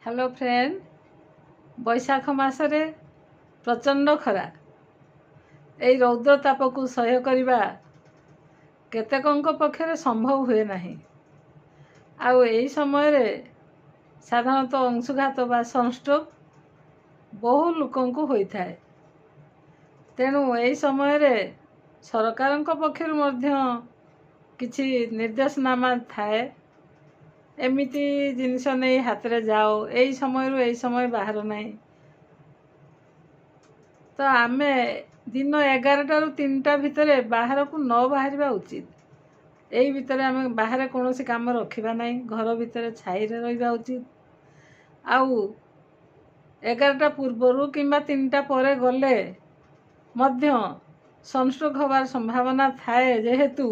Hello friend, बैशाख मासरे प्रचंड खरा एई रौद्र ताप को सह्य करवा केतेकंक पक्षरे संभव हुए नहीं। आउ एई समय रे साधारणतः अंशुघात बा सनस्ट्रोक बहु लोकंकु होइथाय। तेणु एई समय रे सरकारंक पक्षरु मध्य किछि निर्देशनामा थाए, एमिति जिनिस नहीं हाथ रे जाओ, एई समय रु एई समय बाहर नहीं। तो आमे दिन 11टा रु 3टा भितरे बाहर को न बाहरिबा उचित। एई भितरे आमे बाहर कोनोसी काम रखिबा नहीं, घर भितरे छाई रे रहिबा उचित। आउ 11टा पूर्वरु किंबा 3टा परे गले मध्य सनस्ट्रोक होबार संभावना थाए जेहेतु,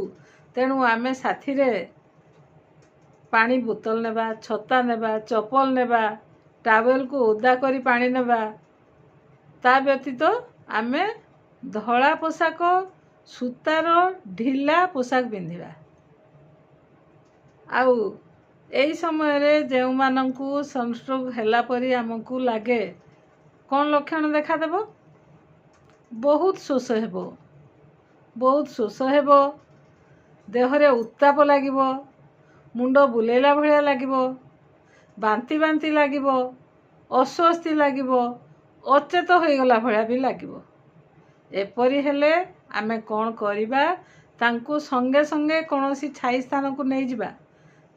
तेणु आमे साथी रे पानी बोतल नेबा, छता नेबा, चपल नेबा, टावेल को ओदा करी पानी नेबा। ता व्यतीत आमे धला पोशाक, सूतार ढिला पोशाक पिंधिबा। आउ एई समय रे जेउ मानंकु सनस्ट्रोक हैला परी हमकु लागे कौन लक्षण देखा देबो? बहुत शोष हेबो, बहुत शोष हेबो, देहरे उत्ताप लागिबो, मुंड बुलेला भलिया लागिबो, बांती बांती लागिबो, अस्वस्थी लागिबो, अचेत होइगला भलिया भी लागिबो। एपरी हेले आमे कोन करिबा? तांको संगे संगे कोनोसी छाई स्थान को नहीं जिबा,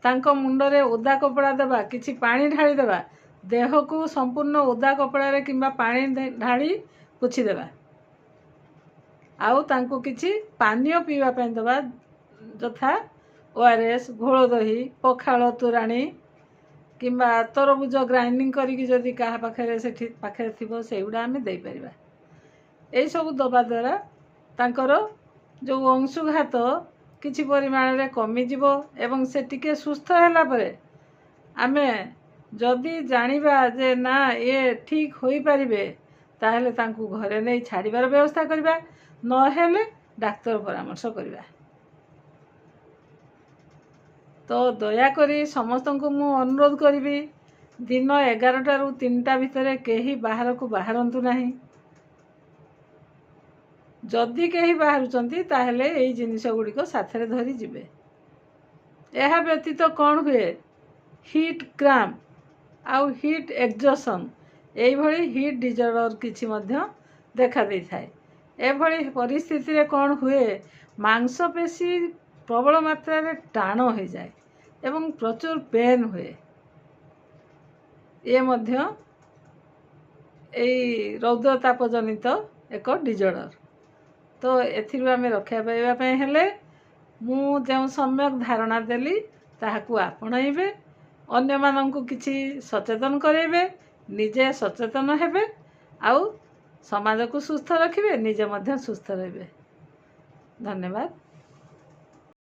तांको मुंडरे ओदा कपड़ा देबा, किछि पानी ढाली देबा, देह को संपूर्ण ओदा कपड़ा रे किंबा पानी ढाली पोछि देबा। आउ तांको किछि पानीय पीवा पे देबा, जथा ओआरएस, घोल दही, पखाल तोराणी किंबा तरबुज ग्राइंडिंग करिकी जदि काहा पाखरे सेठी पाखरे थिबो सेउडा आमे देई परिबा। एई सब दबा द्वारा तांकर जो अंशुघात किछि परिमाण रे कमी जिवो एवं से टिके सुस्थ हैला परे आमे जदि जानिबा जे ना ये ठीक होई परिबे, ताहेले तांकु घरे नै छाड़ीबार व्यवस्था करिबा, न हेले डाक्टर परामर्श करिबा। तो दयाकरी समस्त को मु अनुरोध करी, दिन 11टा रु 3टा भितर केही बाहर को बाहरंतु नहीं। जदि केही बाहरुचंती ताहेले एई जिनिस गुड़िक साथरे धरी जिबे। एहा व्यतीत कौन हुए? हीट क्रैम्प आउ हीट एक्जॉशन एई भली हीट डिजॉर्डर किछि मध्य देखा देई थाए। एभली परिस्थिति रे कौन हुए? मांसपेशी प्रबल मात्रा रे टाण हो जाए एवं प्रचुर पेन हुए। ये मध्य एई रौद्रताप जनित एक डिजॉर्डर। तो एथिरु आमे रक्षा पाइबा पे हेले मु जो सम्यक धारणा देली ताहाकु आपणाइबे, अन्य मानंकु किछि सचेतन करेबे, निजे सचेतन हेबे, आउ समाज को सुस्थ रखिबे, निजे मध्य सुस्थ रहिबे। धन्यवाद।